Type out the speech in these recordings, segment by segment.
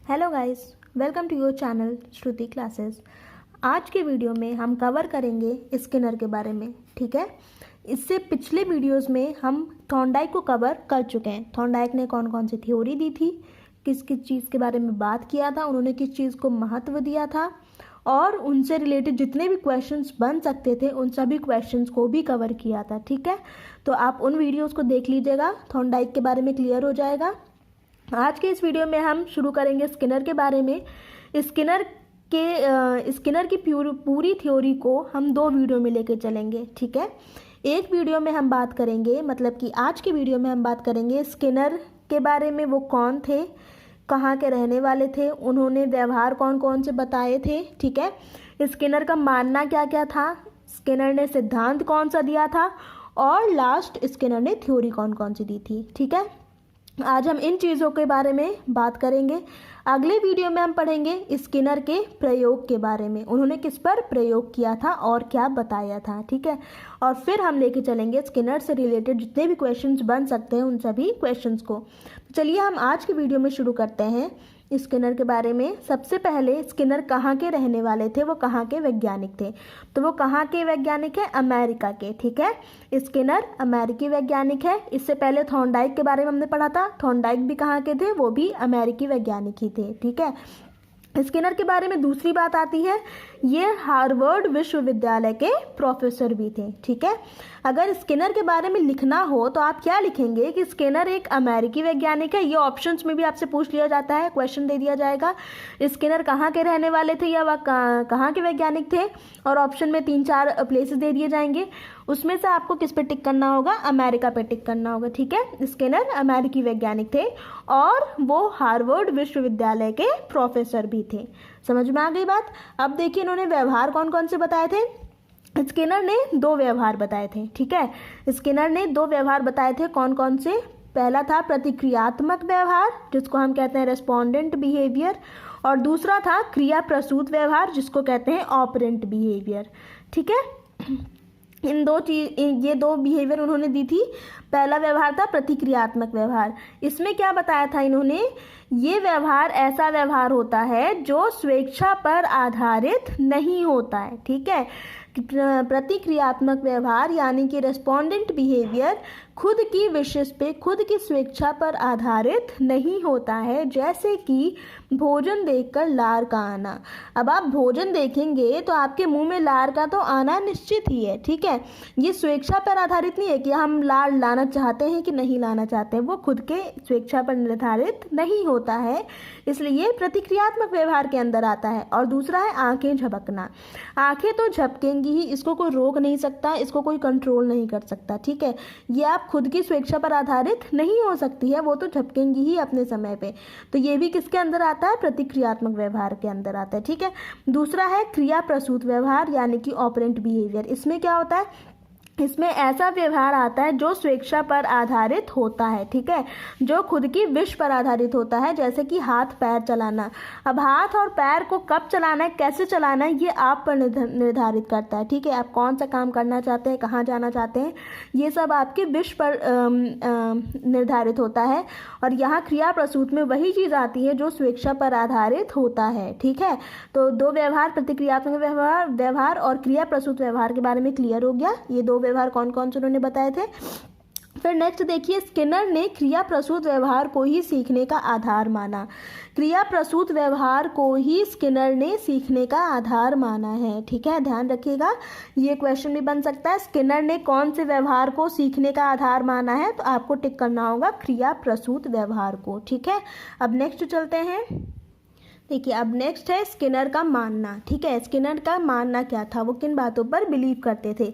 Hello guys, welcome to your channel Shruti classes. आज के video में हम कवर करेंगे स्किनर के बारे में। ठीक है, इससे पिछले वीडियोस में हम थॉर्नडाइक को कवर कर चुके हैं। थॉर्नडाइक ने कौन कौन सी थ्योरी दी थी, किस किस चीज़ के बारे में बात किया था, उन्होंने किस चीज़ को महत्व दिया था और उनसे रिलेटेड जितने भी क्वेश्चंस बन सकते थे उन सभी क्वेश्चंस को भी कवर किया था। ठीक है, तो आप उन वीडियोज़ को देख लीजिएगा, थॉर्नडाइक के बारे में क्लियर हो जाएगा। आज के इस वीडियो में हम शुरू करेंगे स्किनर के बारे में। स्किनर की पूरी थ्योरी को हम दो वीडियो में लेके चलेंगे। ठीक है, एक वीडियो में हम बात करेंगे, मतलब कि आज की वीडियो में हम बात करेंगे स्किनर के बारे में। वो कौन थे, कहाँ के रहने वाले थे, उन्होंने व्यवहार कौन कौन से बताए थे। ठीक है, स्किनर का मानना क्या क्या था, स्किनर ने सिद्धांत कौन सा दिया था और लास्ट स्किनर ने थ्योरी कौन कौन सी दी थी। ठीक है, आज हम इन चीज़ों के बारे में बात करेंगे। अगले वीडियो में हम पढ़ेंगे स्किनर के प्रयोग के बारे में, उन्होंने किस पर प्रयोग किया था और क्या बताया था। ठीक है, और फिर हम लेके चलेंगे स्किनर से रिलेटेड जितने भी क्वेश्चंस बन सकते हैं उन सभी क्वेश्चंस को। चलिए हम आज की वीडियो में शुरू करते हैं स्किनर के बारे में। सबसे पहले स्किनर कहाँ के रहने वाले थे, वो कहाँ के वैज्ञानिक थे, तो वो कहाँ के वैज्ञानिक हैं, अमेरिका के। ठीक है, स्किनर अमेरिकी वैज्ञानिक है। इससे पहले थॉर्नडाइक के बारे में हमने पढ़ा था, थॉर्नडाइक भी कहाँ के थे, वो भी अमेरिकी वैज्ञानिक ही थे। ठीक है, स्किनर के बारे में दूसरी बात आती है, ये हार्वर्ड विश्वविद्यालय के प्रोफेसर भी थे। ठीक है, अगर स्किनर के बारे में लिखना हो तो आप क्या लिखेंगे कि स्किनर एक अमेरिकी वैज्ञानिक है। ये ऑप्शंस में भी आपसे पूछ लिया जाता है, क्वेश्चन दे दिया जाएगा स्किनर कहाँ के रहने वाले थे या वह कहाँ के वैज्ञानिक थे, और ऑप्शन में 3-4 प्लेसेस दे दिए जाएंगे। उसमें से आपको किस पे टिक करना होगा, अमेरिका पे टिक करना होगा। ठीक है, स्किनर अमेरिकी वैज्ञानिक थे और वो हार्वर्ड विश्वविद्यालय के प्रोफेसर भी थे। समझ में आ गई बात। अब देखिए इन्होंने व्यवहार कौन कौन से बताए थे। स्किनर ने 2 व्यवहार बताए थे। ठीक है, स्किनर ने 2 व्यवहार बताए थे, कौन कौन से। पहला था प्रतिक्रियात्मक व्यवहार, जिसको हम कहते हैं रेस्पोंडेंट बिहेवियर, और दूसरा था क्रिया प्रसूत व्यवहार, जिसको कहते हैं ऑपरेंट बिहेवियर। ठीक है, ये दो बिहेवियर उन्होंने दी थी। पहला व्यवहार था प्रतिक्रियात्मक व्यवहार। इसमें क्या बताया था इन्होंने, ये व्यवहार ऐसा व्यवहार होता है जो स्वेच्छा पर आधारित नहीं होता है। ठीक है, प्रतिक्रियात्मक व्यवहार यानी कि रेस्पोंडेंट बिहेवियर खुद की विशेष पे, खुद की स्वेच्छा पर आधारित नहीं होता है। जैसे कि भोजन देखकर लार का आना। अब आप भोजन देखेंगे तो आपके मुंह में लार का तो आना निश्चित ही है। ठीक है, ये स्वेच्छा पर आधारित नहीं है कि हम लार लाना चाहते हैं कि नहीं लाना चाहते हैं, वो खुद के स्वेच्छा पर निर्धारित नहीं होता है, इसलिए ये प्रतिक्रियात्मक व्यवहार के अंदर आता है। और दूसरा है आंखें झपकना। आंखें तो झपकेंगी ही, इसको कोई रोक नहीं सकता, इसको कोई कंट्रोल नहीं कर सकता। ठीक है, ये आप खुद की स्वेच्छा पर आधारित नहीं हो सकती है, वो तो झपकेंगी ही अपने समय पे। तो ये भी किसके अंदर आता है, प्रतिक्रियात्मक व्यवहार के अंदर आता है। ठीक है, दूसरा है क्रिया प्रसूत व्यवहार यानी कि ऑपरेंट बिहेवियर। इसमें क्या होता है, इसमें ऐसा व्यवहार आता है जो स्वेच्छा पर आधारित होता है। ठीक है, जो खुद की विश पर आधारित होता है, जैसे कि हाथ पैर चलाना। अब हाथ और पैर को कब चलाना है, कैसे चलाना है, ये आप पर निर्धारित करता है। ठीक है, आप कौन सा काम करना चाहते हैं, कहाँ जाना चाहते हैं, ये सब आपकी विश पर निर्धारित होता है। और यहाँ क्रिया प्रसूत में वही चीज़ आती है जो स्वेच्छा पर आधारित होता है। ठीक है, तो 2 व्यवहार, प्रतिक्रियात्मक व्यवहार और क्रिया प्रसूत व्यवहार के बारे में क्लियर हो गया। ये 2 व्यवहार कौन कौन से उन्होंने बताए थे। फिर नेक्स्ट देखिए, स्किनर ने क्रिया प्रसूत व्यवहार को ही सीखने का आधार माना। क्रिया प्रसूत व्यवहार को ही स्किनर ने सीखने का आधार माना है। ठीक है, ध्यान रखिएगा, ये क्वेश्चन भी बन सकता है, स्किनर ने कौन से व्यवहार को सीखने का आधार माना है, तो आपको टिक करना होगा क्रिया प्रसूत व्यवहार को। ठीक है, अब नेक्स्ट चलते हैं। देखिए अब नेक्स्ट है स्किनर का मानना। ठीक है, स्किनर का मानना क्या था, वो किन बातों पर बिलीव करते थे।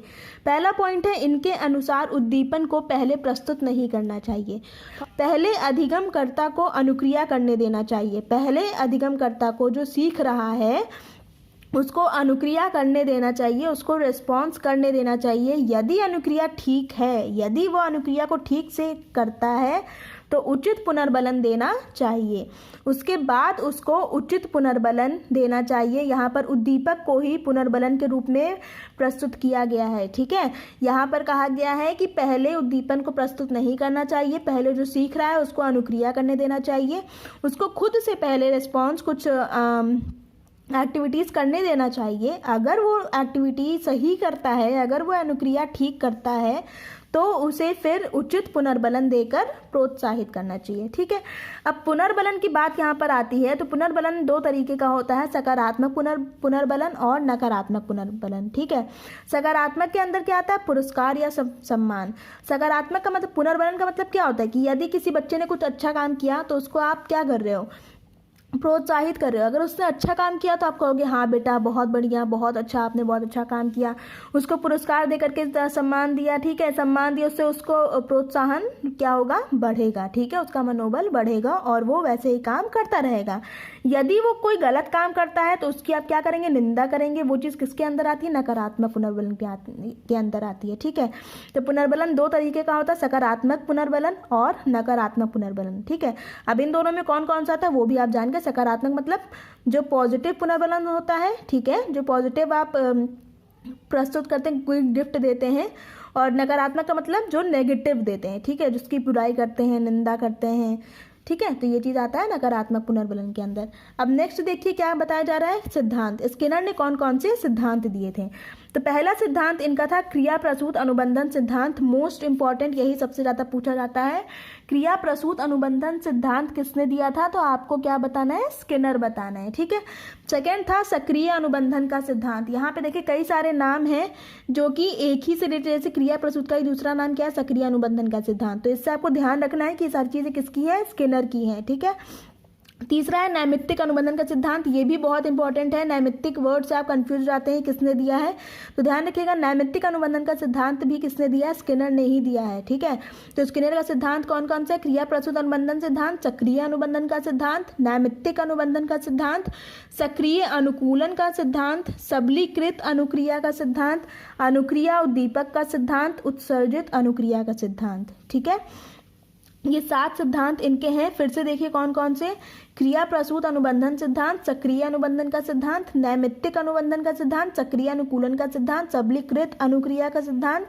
पहला पॉइंट है, इनके अनुसार उद्दीपन को पहले प्रस्तुत नहीं करना चाहिए, पहले अधिगमकर्ता को अनुक्रिया करने देना चाहिए। पहले अधिगमकर्ता को, जो सीख रहा है, उसको अनुक्रिया करने देना चाहिए, उसको रिस्पॉन्स करने देना चाहिए। यदि अनुक्रिया ठीक है, यदि वो अनुक्रिया को ठीक से करता है तो उचित पुनर्बलन देना चाहिए। उसके बाद उसको उचित पुनर्बलन देना चाहिए। यहाँ पर उद्दीपक को ही पुनर्बलन के रूप में प्रस्तुत किया गया है। ठीक है, यहाँ पर कहा गया है कि पहले उद्दीपन को प्रस्तुत नहीं करना चाहिए, पहले जो सीख रहा है उसको अनुक्रिया करने देना चाहिए, उसको खुद से पहले रिस्पॉन्स कुछ एक्टिविटीज़ करने देना चाहिए। अगर वो एक्टिविटी सही करता है, अगर वो अनुक्रिया ठीक करता है, तो उसे फिर उचित पुनर्बलन देकर प्रोत्साहित करना चाहिए। ठीक है, अब पुनर्बलन की बात यहाँ पर आती है। तो पुनर्बलन दो तरीके का होता है, सकारात्मक पुनर्बलन और नकारात्मक पुनर्बलन। ठीक है, सकारात्मक के अंदर क्या आता है, पुरस्कार या सम्मान। सकारात्मक का मतलब, पुनर्बलन का मतलब क्या होता है कि यदि किसी बच्चे ने कुछ अच्छा काम किया तो उसको आप क्या कर रहे हो, प्रोत्साहित कर रहे हो। अगर उसने अच्छा काम किया तो आप कहोगे हाँ बेटा बहुत बढ़िया, बहुत अच्छा, आपने बहुत अच्छा काम किया, उसको पुरस्कार दे करके सम्मान दिया। ठीक है, सम्मान दिया, उससे उसको प्रोत्साहन क्या होगा, बढ़ेगा। ठीक है, उसका मनोबल बढ़ेगा और वो वैसे ही काम करता रहेगा। यदि वो कोई गलत काम करता है तो उसकी आप क्या करेंगे, निंदा करेंगे। वो चीज़ किसके अंदर आती है, नकारात्मक पुनर्बलन के अंदर आती है। ठीक है, तो पुनर्बलन दो तरीके का होता है, सकारात्मक पुनर्बलन और नकारात्मक पुनर्बलन। ठीक है, अब इन दोनों में कौन कौन सा आता है वो भी आप जान गए। सकारात्मक मतलब जो पॉजिटिव पुनर्बलन होता है। ठीक है, जो पॉजिटिव आप प्रस्तुत करते हैं, कोई गिफ्ट देते हैं। और नकारात्मक का मतलब जो नेगेटिव देते हैं। ठीक है, जिसकी बुराई करते हैं, निंदा करते हैं। ठीक है, तो ये चीज़ आता है नकारात्मक पुनर्बलन के अंदर। अब नेक्स्ट देखिए क्या बताया जा रहा है, सिद्धांत। स्किनर ने कौन कौन से सिद्धांत दिए थे। तो पहला सिद्धांत इनका था क्रिया प्रसूत अनुबंधन सिद्धांत। मोस्ट इंपॉर्टेंट, यही सबसे ज़्यादा पूछा जाता है। क्रिया प्रसूत अनुबंधन सिद्धांत किसने दिया था, तो आपको क्या बताना है, स्किनर बताना है। ठीक है, सेकेंड था सक्रिय अनुबंधन का सिद्धांत। यहाँ पे देखिए कई सारे नाम हैं जो कि एक ही से रिलेटेड, जैसे क्रिया प्रसूत का ही दूसरा नाम क्या है, सक्रिय अनुबंधन का सिद्धांत। तो इससे आपको ध्यान रखना है कि ये सारी चीज़ें किसकी है, स्किनर की है। ठीक है, तीसरा है नैमित्तिक अनुबंधन का सिद्धांत। ये भी बहुत इंपॉर्टेंट है, नैमित्तिक वर्ड से आप कंफ्यूज हो जाते हैं किसने दिया है, तो ध्यान रखिएगा नैमित्तिक अनुबंधन का सिद्धांत भी किसने दिया है, स्किनर ने ही दिया है। ठीक है, तो स्किनर का सिद्धांत कौन कौन सा है, क्रिया प्रसूत अनुबंधन सिद्धांत, सक्रिय अनुबंधन का सिद्धांत, नैमित्तिक अनुबंधन का सिद्धांत, सक्रिय अनुकूलन का सिद्धांत, सबलीकृत अनुक्रिया का सिद्धांत, अनुक्रिया उद्दीपक का सिद्धांत, उत्सर्जित अनुक्रिया का सिद्धांत। ठीक है, ये 7 सिद्धांत इनके हैं। फिर से देखिए कौन कौन से, क्रिया प्रसूत अनुबंधन सिद्धांत, सक्रिय अनुबंधन का सिद्धांत, नैमित्तिक अनुबंधन का सिद्धांत, सक्रिय अनुकूलन का सिद्धांत, सबलीकृत अनुक्रिया का सिद्धांत,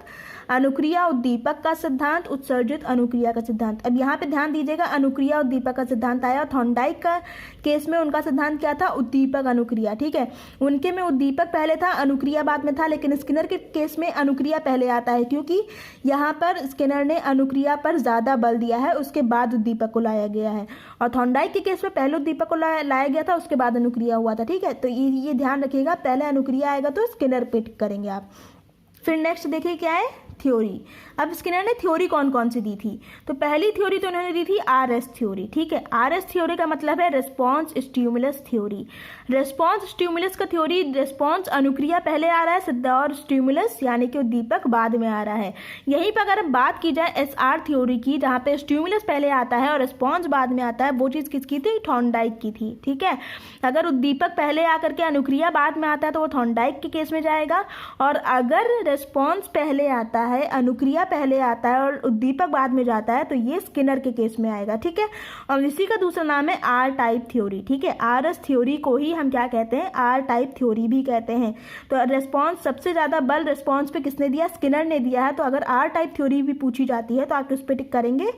अनुक्रिया उद्दीपक का सिद्धांत, उत्सर्जित अनुक्रिया का सिद्धांत। अब यहाँ पे ध्यान दीजिएगा, अनुक्रिया उद्दीपक का सिद्धांत आया। थॉर्नडाइक का केस में उनका सिद्धांत क्या था, उद्दीपक अनुक्रिया। ठीक है, उनके में उद्दीपक पहले था, अनुक्रिया बाद में था। लेकिन स्किनर के केस में अनुक्रिया पहले आता है, क्योंकि यहाँ पर स्किनर ने अनुक्रिया पर ज़्यादा बल दिया है, उसके बाद उद्दीपक को लाया गया है। और थॉर्नडाइक के केस में पहले उद्दीपक को लाया गया था, उसके बाद अनुक्रिया हुआ था। ठीक है, तो ये ध्यान रखिएगा, पहले अनुक्रिया आएगा तो स्किनर पे टिक करेंगे आप। फिर नेक्स्ट देखिए क्या है, थ्योरी। अब स्किनर ने थ्योरी कौन कौन सी दी थी, तो पहली थ्योरी तो उन्होंने दी थी आरएस थ्योरी। ठीक है, आरएस थ्योरी का मतलब है response stimulus theory. Response stimulus का थ्योरी, रिस्पॉन्स अनुक्रिया पहले आ रहा है और स्टिमुलस यानी कि उद्दीपक बाद में आ रहा है। यहीं पर अगर बात की जाए एसआर थ्योरी की, जहाँ पे स्टिमुलस पहले आता है और रिस्पॉन्स बाद में आता है, वो चीज़ किसकी थी, थॉर्नडाइक की थी। ठीक है, अगर उद्दीपक पहले आकर के अनुक्रिया बाद में आता है तो वो थॉर्नडाइक के केस में जाएगा, और अगर रिस्पॉन्स पहले आता है, अनुक्रिया पहले आता है और उद्दीपक बाद में जाता है, तो ये स्किनर के केस में आएगा। ठीक है, और इसी का दूसरा नाम है आर टाइप थ्योरी। ठीक है, आरएस थ्योरी को ही हम क्या कहते हैं, आर टाइप थ्योरी भी कहते हैं। तो रिस्पॉन्स, सबसे ज़्यादा बल रिस्पॉन्स पे किसने दिया, स्किनर ने दिया है। तो अगर आर टाइप थ्योरी भी पूछी जाती है तो आप किस पे टिक करेंगे,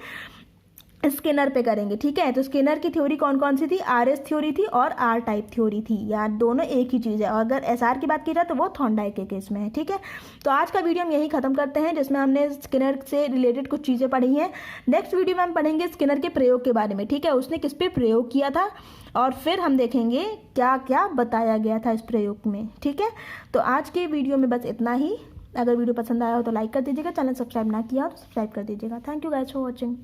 स्किनर पे करेंगे। ठीक है, तो स्किनर की थ्योरी कौन कौन सी थी, आरएस थ्योरी थी और आर टाइप थ्योरी थी। यार दोनों एक ही चीज़ है, और अगर एसआर की बात की जाए तो वो थॉर्नडाइक के केस में है। ठीक है, तो आज का वीडियो हम यही खत्म करते हैं, जिसमें हमने स्किनर से रिलेटेड कुछ चीज़ें पढ़ी हैं। नेक्स्ट वीडियो में हम पढ़ेंगे स्किनर के प्रयोग के बारे में। ठीक है, उसने किस पे प्रयोग किया था, और फिर हम देखेंगे क्या क्या बताया गया था इस प्रयोग में। ठीक है, तो आज के वीडियो में बस इतना ही। अगर वीडियो पसंद आया हो तो लाइक कर दीजिएगा, चैनल सब्सक्राइब ना किया हो तो सब्सक्राइब कर दीजिएगा। Thank you guys for watching.